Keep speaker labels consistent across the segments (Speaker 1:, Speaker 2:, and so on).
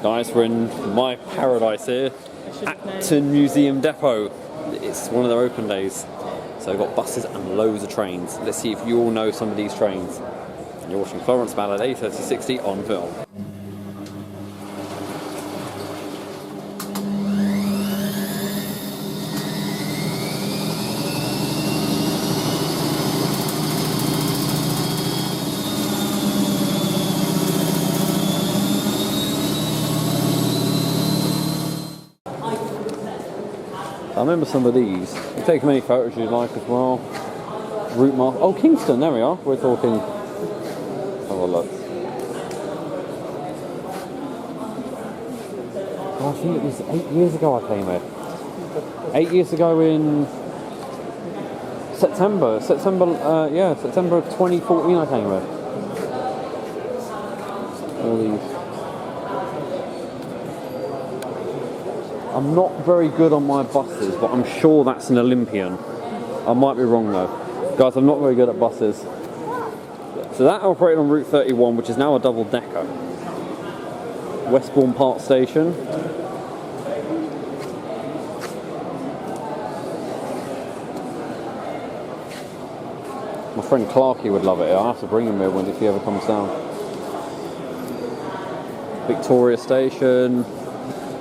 Speaker 1: Guys, we're in my paradise here, Acton Museum Depot. It's one of their open days, so we've got buses and loads of trains. Let's see if you all know some of these trains. And you're watching Florence Ballad A3060 on film. I remember some of these. You take many photos you'd like as well. Route mark. Oh, Kingston, there we are. We're talking. Let's have a look. Oh, I think it was 8 years ago I came here. 8 years ago in September. September of 2014 I came here. All these. I'm not very good on my buses, but I'm sure that's an Olympian. I might be wrong though. Guys, I'm not very good at buses. So that operated on Route 31, which is now a double-decker. Westbourne Park Station. My friend Clarky would love it here. I'll have to bring him here if he ever comes down. Victoria Station.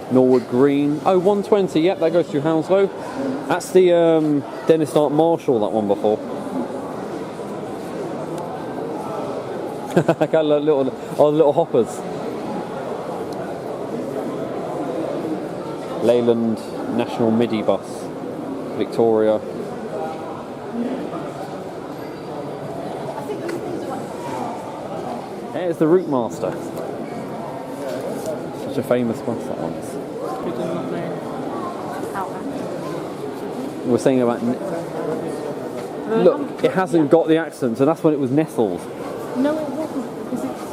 Speaker 1: Norwood Green. Oh, 120, yep, that goes through Hounslow. That's the Dennis Art Marshall, that one before. Got little hoppers. Leyland National Midi Bus. Victoria. There's the Route Master. Such a famous bus that one is. We're saying about... Look, it hasn't got the accent, so that's when it was Nestles.
Speaker 2: No, it wasn't, because it's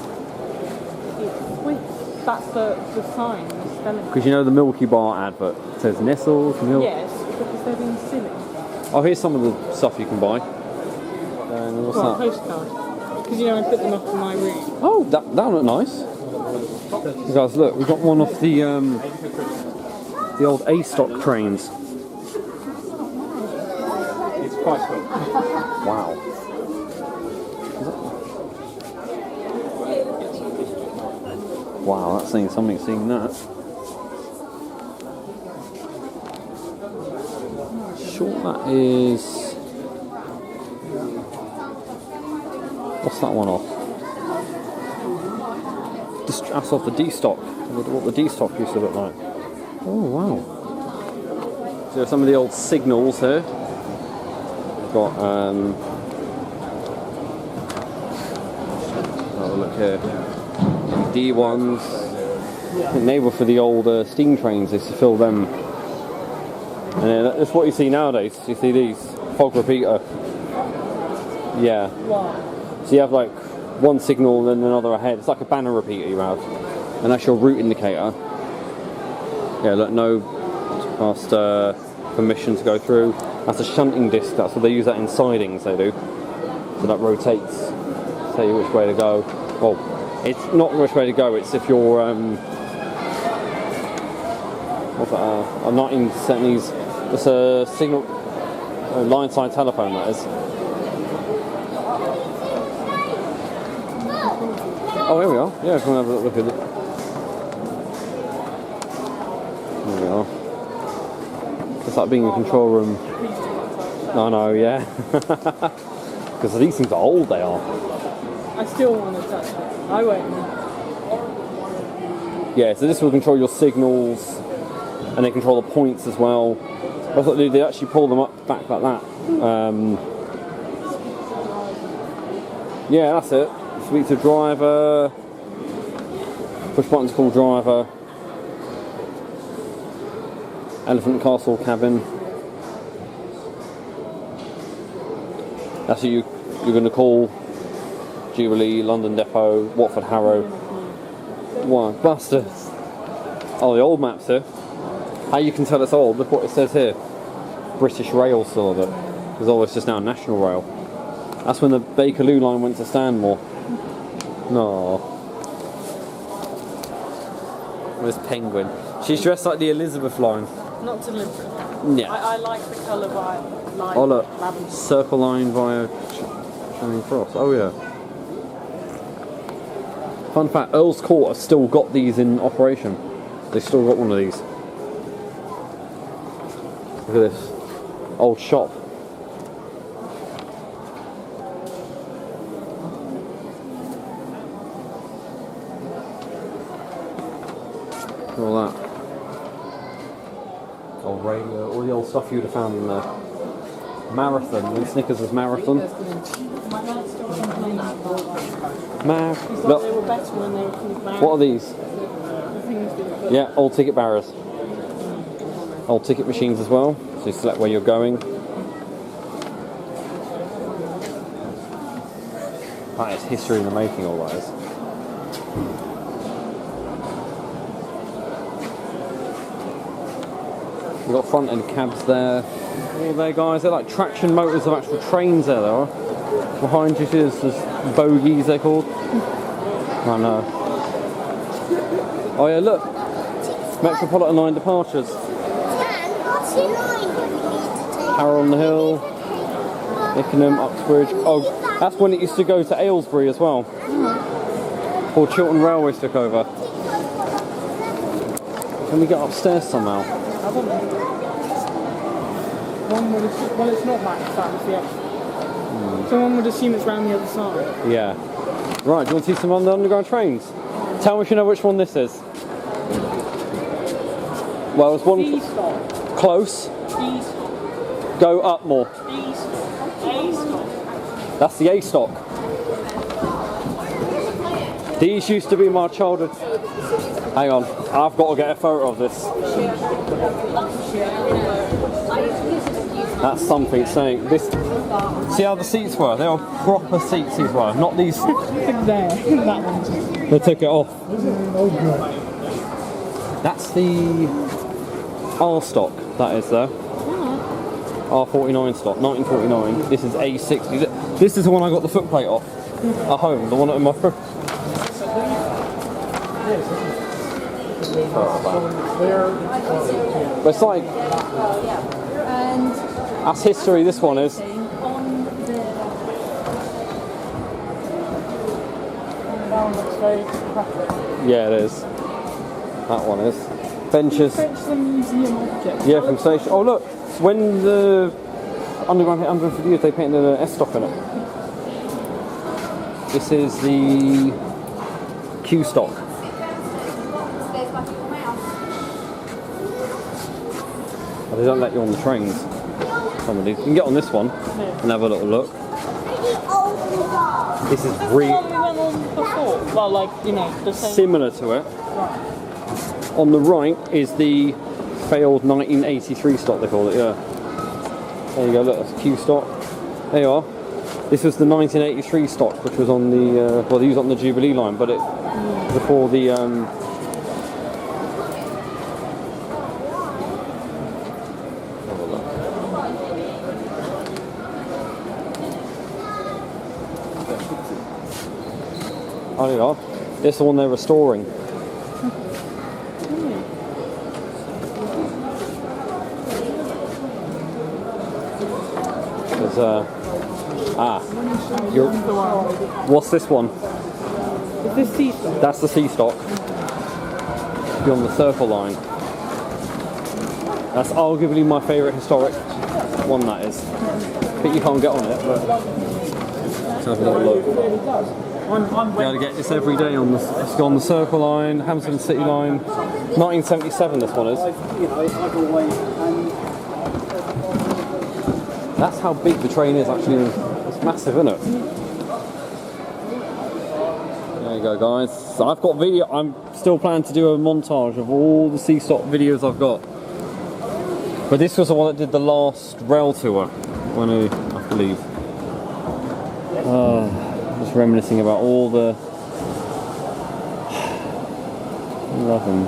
Speaker 2: with... That's the sign, the spelling.
Speaker 1: Because you know the Milky Bar advert says Nestles, milk...
Speaker 2: Yes, because they're being silly.
Speaker 1: Oh, here's some of the stuff you can buy. And what's that?
Speaker 2: Postcard. Because, you know, I put them up in my room.
Speaker 1: Oh, that look nice. Guys, look, we've got one of the old A-stock trains.
Speaker 3: It's quite cool.
Speaker 1: Wow. Wow, that's saying something seeing that. Sure, that is... What's that one off? That's off the D-stock. What the D-stock used to look like. Oh, wow. So some of the old signals here. We've got, have a look here. D ones. I think they were for the old steam trains. They used to fill them. And then that's what you see nowadays. You see these fog repeater. Yeah.
Speaker 2: Wow.
Speaker 1: So you have like one signal and then another ahead. It's like a banner repeater you have. And that's your route indicator. Yeah, look, no past permission to go through. That's a shunting disc. That's what they use that in sidings, they do. So that rotates, tell you which way to go. Well, it's not which way to go, it's if you're, what's that, a 1970s, it's a signal, line side telephone that is. Oh, here we are. Yeah, come and have a look at it. There we are. It's like being in the control room. I know, yeah. Because these things are old, they are.
Speaker 2: I still want to touch it. I won't.
Speaker 1: Yeah, so this will control your signals, and they control the points as well. I thought they actually pull them up back like that. Yeah, that's it. Speak to driver. Push button to call driver. Elephant Castle cabin. That's who you're going to call. Jubilee, London Depot, Watford Harrow. Wow, bastards. Oh, the old maps here. How you can tell it's old, look what it says here. British Rail still of it. Because it's just now National Rail. That's when the Bakerloo line went to Stanmore. No. This penguin. She's dressed like the Elizabeth line.
Speaker 2: Not deliberate.
Speaker 1: Yeah.
Speaker 2: I like the colour violet. Line,
Speaker 1: Oh look,
Speaker 2: lavender.
Speaker 1: circle line via Charing Cross. Oh yeah. Fun fact, Earl's Court have still got these in operation. They've still got one of these. Look at this. Old shop. All that. Old radio, all the old stuff you'd have found in there. Marathon, when Snickers was Marathon. Look.
Speaker 2: They were better when they were called Marathon.
Speaker 1: What are these?
Speaker 2: The things that-
Speaker 1: Yeah, old ticket barriers. Old ticket machines as well, so you select where you're going. That is history in the making, all that is. We've got front end cabs there. All there, guys. They're like traction motors of actual trains there, they are. Behind you, there's bogies, they're called. I know. Oh, yeah, look. Metropolitan line departures. Harrow on the Hill, Ickenham, Uxbridge. Oh, that's when it used to go to Aylesbury as well. Or Chiltern Railways took over. Can we get upstairs somehow?
Speaker 2: I don't know. Well, it's not that, that was the extra. Someone would assume it's round the other side.
Speaker 1: Yeah. Right, do you want to see some on the underground trains? Tell me if you know which one this is. Well, there's one
Speaker 2: D-stop.
Speaker 1: close.
Speaker 2: D-stop.
Speaker 1: Go up more.
Speaker 2: D-stop. A-stop.
Speaker 1: That's the A stock. These used to be my childhood. Hang on, I've got to get a photo of this. That's something saying this. See how the seats were? They are proper seats. These were not these.
Speaker 2: There, that one.
Speaker 1: They took it off. That's the R stock. That is there. R49 stock, 1949. This is A60. This is the one I got the footplate off at home. The one in my foot. But it's like that's history. This one is. Yeah, it is. That one is. Benches.
Speaker 2: Museum object.
Speaker 1: Yeah, from station. Oh look, when the underground hit 150 years, they painted an S stock in it. This is the Q stock. Oh, they don't let you on the trains. Some of these. You can get on this one and have a little look. This is
Speaker 2: We went on before. Well, like, you know, the same.
Speaker 1: similar to it. On the right is the failed 1983 stock, they call it, yeah. There you go, look, that's Q stock. There you are. This was the 1983 stock, which was on the, well, they used it on the Jubilee line, but it, before the, oh, there you are. This is the one they're restoring. What's this one?
Speaker 2: Is this C-stop?
Speaker 1: That's the C stock. You're on the Circle line. That's arguably my favourite historic one, that is. I think you can't get on it, but let's have a little look. You able to get this every day on the, it's on the Circle line, Hamilton City line. 1977 this one is. That's how big the train is actually. It's massive, isn't it? There you go, guys. So I've got video. I'm still planning to do a montage of all the C-stop videos I've got. But this was the one that did the last rail tour, when I believe. Just reminiscing about all the. I love them.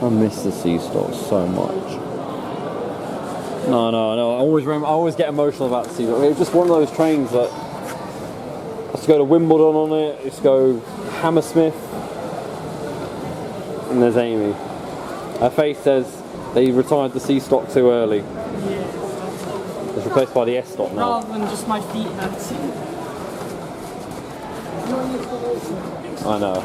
Speaker 1: I miss the C-stop so much. No. I always get emotional about the C-stop. It was just one of those trains that. Let's go to Wimbledon on it. Let's go Hammersmith. And there's Amy. Her face says they retired the C stock too early.
Speaker 2: Yeah.
Speaker 1: It's replaced by the S stock now.
Speaker 2: Rather than just my feet hurting.
Speaker 1: I know.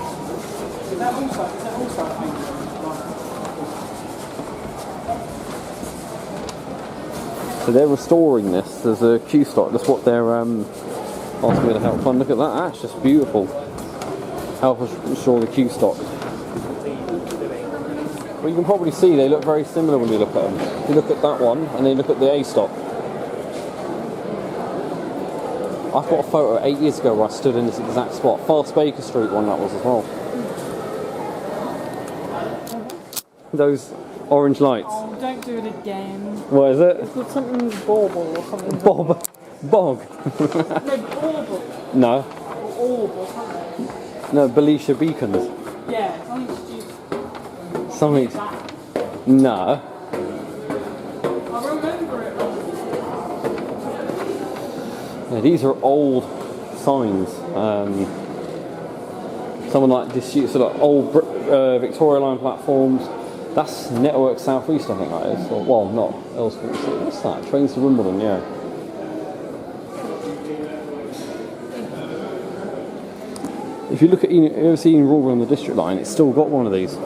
Speaker 1: So they're restoring this as a Q stock. That's what they're asking me to help fund. Look at that. That's just beautiful. Help us restore the Q stock. Well, you can probably see they look very similar when you look at them. If you look at that one and then look at the A stock. I've got a photo 8 years ago where I stood in this exact spot. Fast Baker Street one that was as well. Those orange lights.
Speaker 2: Oh, don't do it again.
Speaker 1: What is it?
Speaker 2: It's called something bauble or something.
Speaker 1: Bog.
Speaker 2: No, bauble.
Speaker 1: No.
Speaker 2: Or orb or something.
Speaker 1: No, Belisha beacons.
Speaker 2: Yeah, something stupid.
Speaker 1: Something.
Speaker 2: That.
Speaker 1: No.
Speaker 2: I remember it.
Speaker 1: Yeah, these are old signs. Someone like this, sort of old Victoria Line platforms. That's Network South East, I think that is. Or, well, not Ellsworth. What's that? Trains to Wimbledon, yeah. If you look at, you ever seen Rawburn on the District Line, it's still got one of these.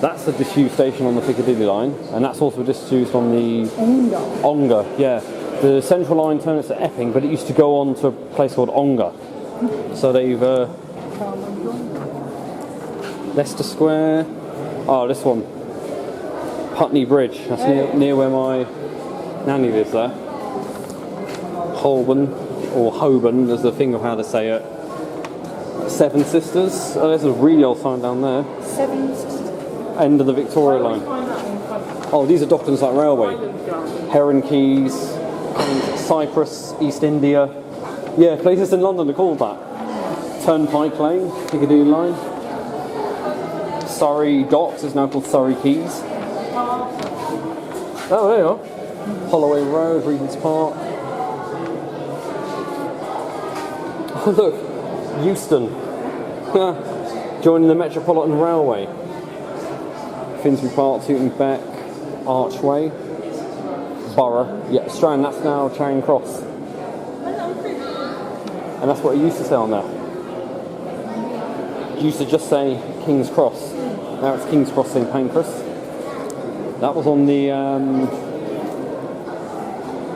Speaker 1: That's the disused station on the Piccadilly line, and that's also disused on the Ongar, yeah. The Central Line turns to Epping, but it used to go on to a place called Ongar. So they've Leicester Square. Oh, this one, Putney Bridge. That's near where my nanny lives there. Holborn or Holborn, there's a thing of how to say it. Seven Sisters. Oh, there's a really old sign down there.
Speaker 2: Seven Sisters.
Speaker 1: End of the Victoria Line. Oh, these are Docklands Light Railway. Heron Keys, Cyprus, East India. Yeah, places in London are called that. Turnpike Lane, Piccadilly Line. Surrey Docks is now called Surrey Quays. Oh, there you are. Holloway Road, Regent's Park. Oh, look, Euston. Joining the Metropolitan Railway. Finsbury Park, Tooting Beck, Archway, Borough. Yeah, Strand, that's now Charing Cross. And that's what it used to say on there. It used to just say King's Cross. Now it's King's Cross St Pancras. That was on the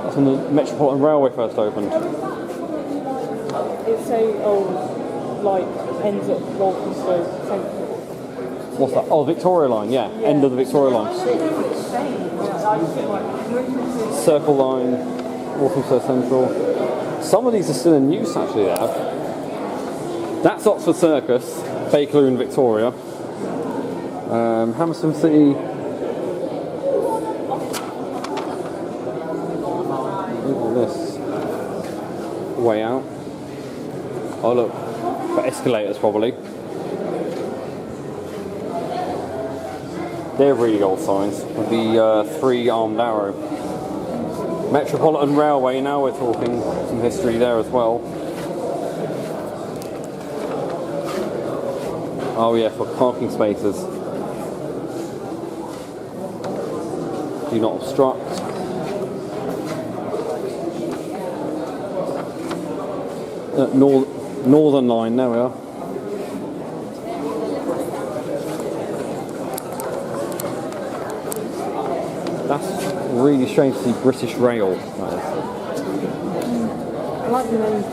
Speaker 1: that's when the Metropolitan Railway first opened.
Speaker 2: It's like ends at Walthamstow Central.
Speaker 1: What's that? Oh, Victoria Line, yeah. End of the Victoria Line. Circle Line, Walthamstow Central. Some of these are still in use actually there. That's Oxford Circus, Bakerloo and Victoria. Hammersmith City. Look at this. Way out. Oh look, for escalators probably. They're really old signs with the three-armed arrow. Metropolitan Railway, now we're talking some history there as well. Oh yeah, for parking spaces. Do not obstruct. Northern Line, there we are. That's really strange to see British Rail.
Speaker 2: I like the name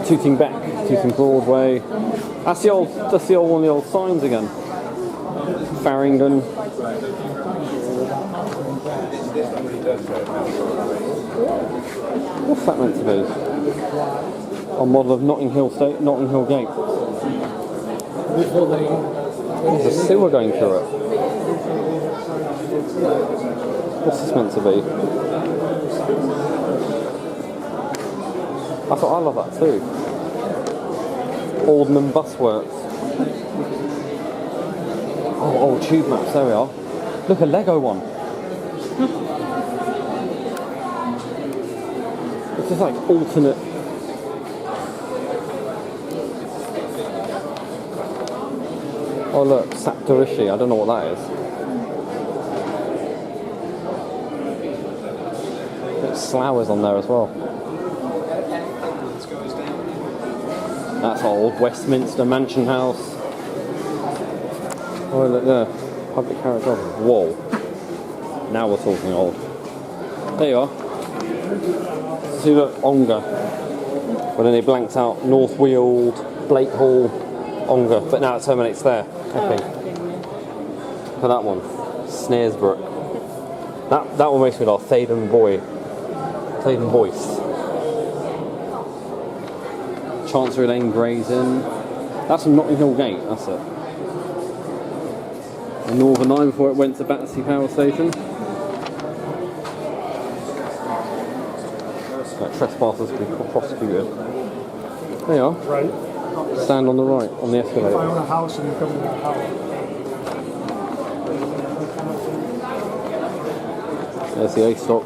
Speaker 1: Tooting Beck, Tooting Broadway. That's the old one of the old signs again. Farringdon. What's that meant to be? A model of Notting Hill Gate. There's a sewer going through it. What's this meant to be? I love that too. Alderman Bus Works. Oh, tube maps, there we are. Look, a Lego one. It's just like alternate. Oh look, Saptorishi, I don't know what that is. There's Slowers on there as well. That's old. Westminster Mansion House. Oh look there. Public carriage office. Whoa. Now we're talking old. There you are. See look, Ongar. But then they blanked out North Weald, Blake Hall, Ongar. But now it terminates there. Okay. Look at that one. Snaresbrook. That one makes me laugh. Thaden Boyce. Chancery Lane, Gray's Inn. That's from Notting Hill Gate, that's it. The Northern Line before it went to Battersea Power Station. Trespassers can be prosecuted. There you are.
Speaker 3: Right.
Speaker 1: Stand on the right, on the escalator.
Speaker 3: If I own a house and you come in that house.
Speaker 1: There's the A stock.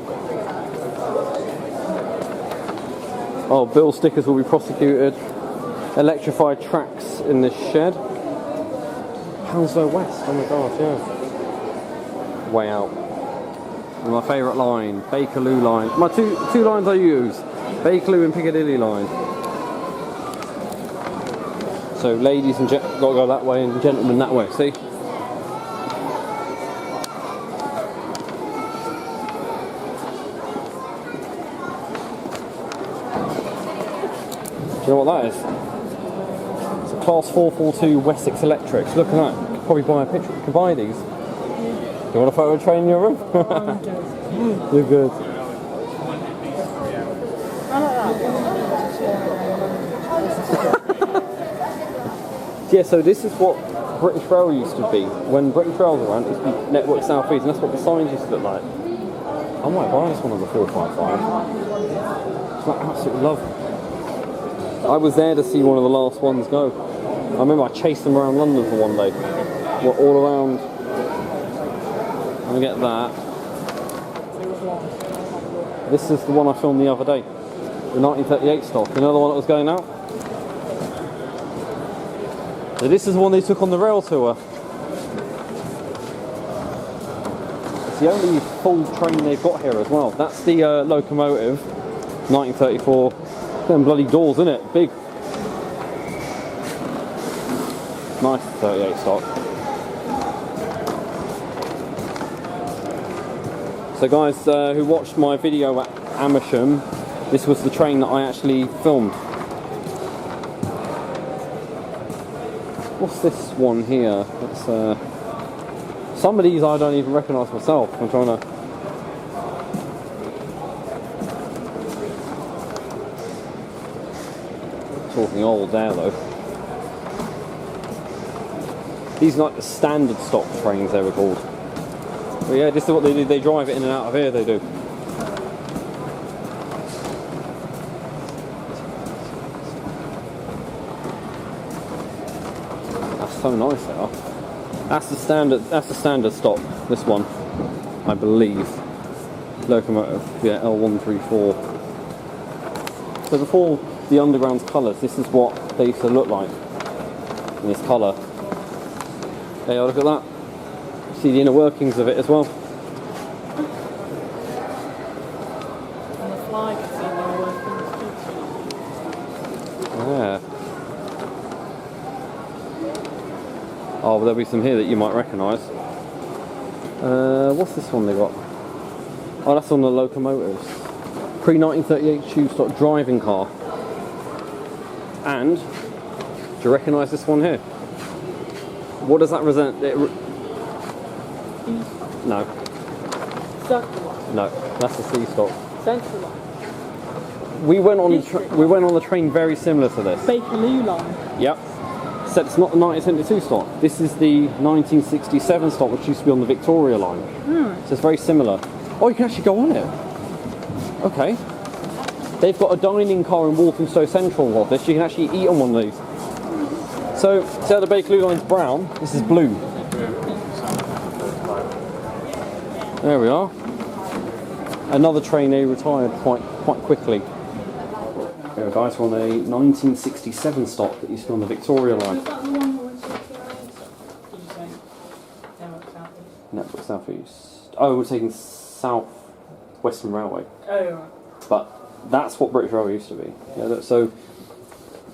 Speaker 1: Oh, bill stickers will be prosecuted. Electrified tracks in this shed. Hounslow West, oh my god, yeah. Way out. And my favourite line, Bakerloo line. My two lines I use, Bakerloo and Piccadilly line. So ladies and got to go that way and gentlemen that way, see? Do you know what that is? It's a Class 442 Wessex Electrics. Look at that. You could probably buy a picture. You could buy these. Do you want a photo train in your room? You're good. Yeah, so this is what British Rail used to be. When British Rail was around, it used to be Network South East, and that's what the signs used to look like. I might buy this one on the 455. It's like absolutely lovely. I was there to see one of the last ones go. I remember I chased them around London for one day. We're all around. Let me get that. This is the one I filmed the other day. The 1938 stock. You know the one that was going out? So this is the one they took on the rail tour. It's the only full train they've got here as well. That's the locomotive, 1934. Them bloody doors, isn't it? Big. Nice 38 stock. So guys who watched my video at Amersham, this was the train that I actually filmed. What's this one here? It's, some of these I don't even recognise myself. I'm trying to... Talking old there though. These are like the standard stock trains they were called. But yeah, this is what they do. They drive it in and out of here, they do. So nice they are. That's the standard stop, this one, I believe. Locomotive, yeah, L134. So before the underground's colours, this is what they used to look like in this colour. Hey, look at that. See the inner workings of it as well.
Speaker 2: And the fly can see the inner workings too.
Speaker 1: Yeah. Oh, well, there'll be some here that you might recognise. What's this one they got? Oh, that's on the locomotives. Pre-1938 tube stock driving car. And, do you recognise this one here? What does that represent? No.
Speaker 2: Circular.
Speaker 1: No, that's the C stock.
Speaker 2: Central.
Speaker 1: We went on the train very similar to this.
Speaker 2: Bakerloo line.
Speaker 1: Yep. Except it's not the 1972 stock. This is the 1967 stock, which used to be on the Victoria line. So it's very similar. Oh, you can actually go on it. Okay. They've got a dining car in Walthamstow Central of this. You can actually eat on one of these. So, see how the Bakerloo line's brown? This is blue. There we are. Another trainee retired quite quickly. There we go, guys, we're on a 1967 stock that used to be on the Victoria line. southeast. Oh, we're taking South Western Railway.
Speaker 2: Oh, right.
Speaker 1: But that's what British Railway used to be. Yeah, so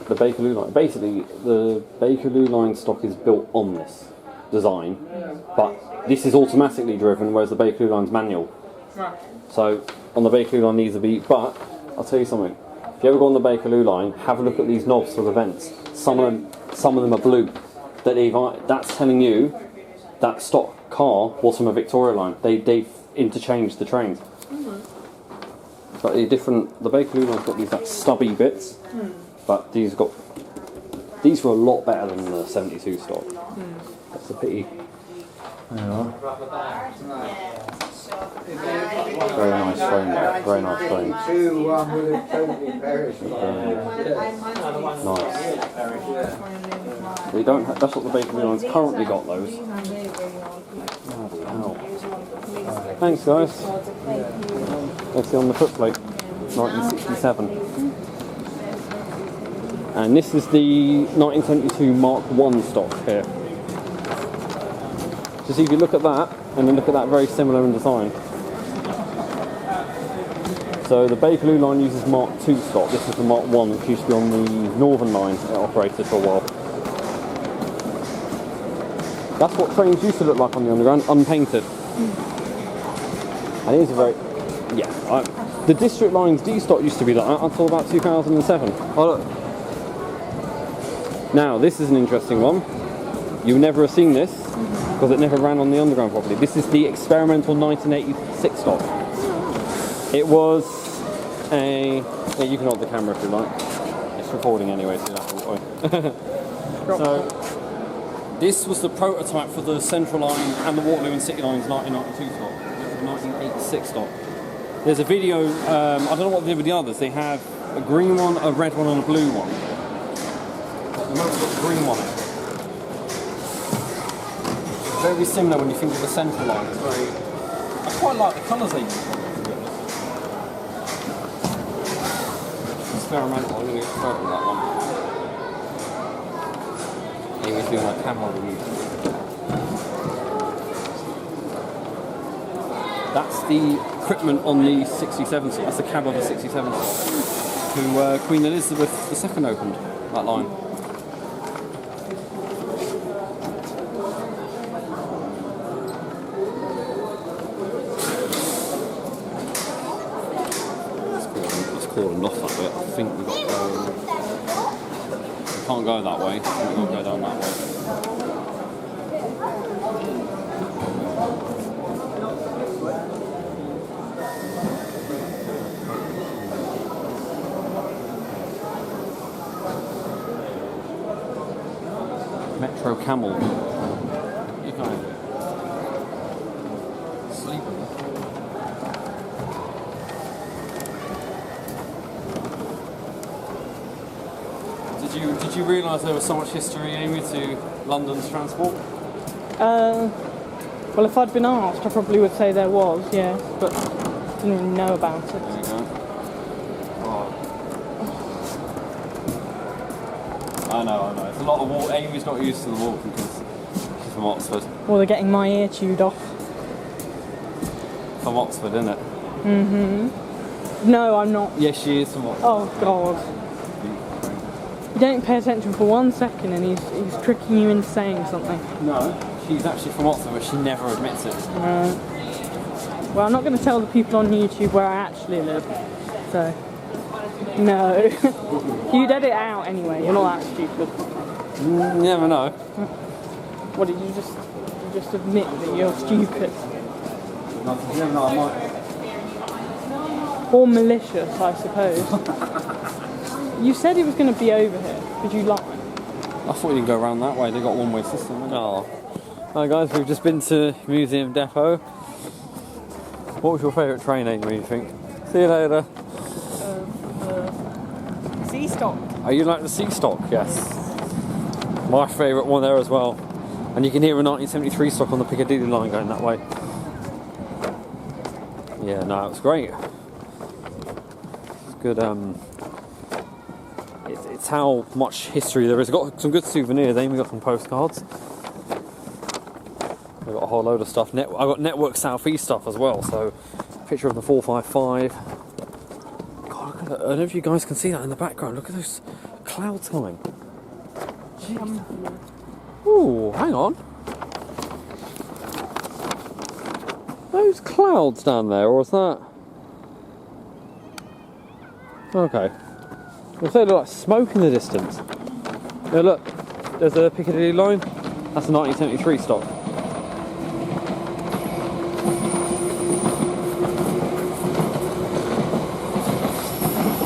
Speaker 1: the Bakerloo line, basically the Bakerloo line stock is built on this design, but this is automatically driven, whereas the Bakerloo line's manual.
Speaker 2: Right.
Speaker 1: So on the Bakerloo line needs to be, but I'll tell you something. If you ever go on the Bakerloo line, have a look at these knobs for the vents. Some of them are blue. That's telling you that stock car was from a Victoria line. They've interchanged the trains. But the Bakerloo line's got these like stubby bits, but these were a lot better than the 72 stock. That's a pity. There you are. Very nice frame there. Very nice frame. Nice. They don't. That's what the Bakerloo line's currently got. Those. Bloody hell. Thanks, guys. Let's see on the footplate. 1967. And this is the 1972 Mark I stock here. So see, if you look at that, and then look at that, very similar in design. So the Bakerloo line uses Mark II stock. This is the Mark I, which used to be on the Northern line. It operated for a while. That's what trains used to look like on the Underground, unpainted. And here's a very... Yeah, the District Lines D stock used to be like that until about 2007. Oh look. Now, this is an interesting one. You never have seen this, because it never ran on the Underground properly. This is the experimental 1986 stock. It was a... Yeah, you can hold the camera if you like. It's recording anyway, so that's all. So, this was the prototype for the Central Line and the Waterloo and City Lines 1992 stock. This is the 1986 stock. There's a video, I don't know what they did with the others. They have a green one, a red one and a blue one. The motor's got the green one. Very similar when you think of the Central Line. It's very... I quite like the colours they use. Experimental, I'm going to get started with that one. Amy's doing my camera review. That's the equipment on the 67 seat. That's the cab of the 67 seat. Who Queen Elizabeth II opened that line. Let's call them off that bit. I think we've got to go. We can't go that way. We've got to go down that way. Metro Camel. You can't do it. Sleeping. Did you realise there was so much history, Amy, to London's transport?
Speaker 2: Well, if I'd been asked, I probably would say there was, yes, but didn't really know about it.
Speaker 1: There you go. Oh. I know. It's a lot of walk. Amy's not used to the walking because she's from Oxford.
Speaker 2: Well, they're getting my ear chewed off.
Speaker 1: From Oxford, isn't it?
Speaker 2: Mm-hmm. No, I'm not.
Speaker 1: Yes, she is from Oxford.
Speaker 2: Oh, God. You don't pay attention for 1 second and he's tricking you into saying something.
Speaker 1: No, she's actually from Oxford, but she never admits it.
Speaker 2: Well, I'm not going to tell the people on YouTube where I actually live, so... No. You'd edit it out anyway, you're not that stupid.
Speaker 1: You never know.
Speaker 2: What, did you just admit that you're stupid?
Speaker 1: You never know, I might.
Speaker 2: Or malicious, I suppose. You said it was going to be over here. Did you lie?
Speaker 1: I thought you could go around that way. They've got a one-way system. Oh. Hi guys, we've just been to Museum Depot. What was your favourite train, Amy, you think? See you later.
Speaker 2: Sea stock.
Speaker 1: Oh, you like the sea stock? Yes. My favourite one there as well. And you can hear a 1973 stock on the Piccadilly line going that way. Yeah, no, it was great. It's good, it's how much history there is. Got some good souvenirs. Amy got some postcards. We've got a whole load of stuff. I've got Network Southeast stuff as well. So, picture of the 455. God, look at that. I don't know if you guys can see that in the background. Look at those clouds coming. Jeez. Ooh, hang on. Those clouds down there, or is that? Okay. They look like smoke in the distance. Yeah, look. There's a Piccadilly line. That's a 1973 stock.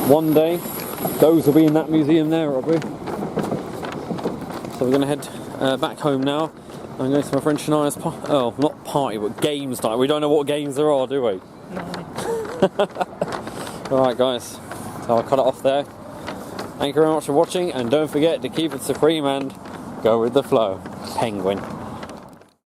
Speaker 1: One day, those will be in that museum there, Robbie. So we're going to head back home now. I'm going to my friend Shania's not party, but games night. We don't know what games there are, do we?
Speaker 2: No.
Speaker 1: Alright guys, so I'll cut it off there. Thank you very much for watching, and don't forget to keep it supreme and go with the flow. Penguin.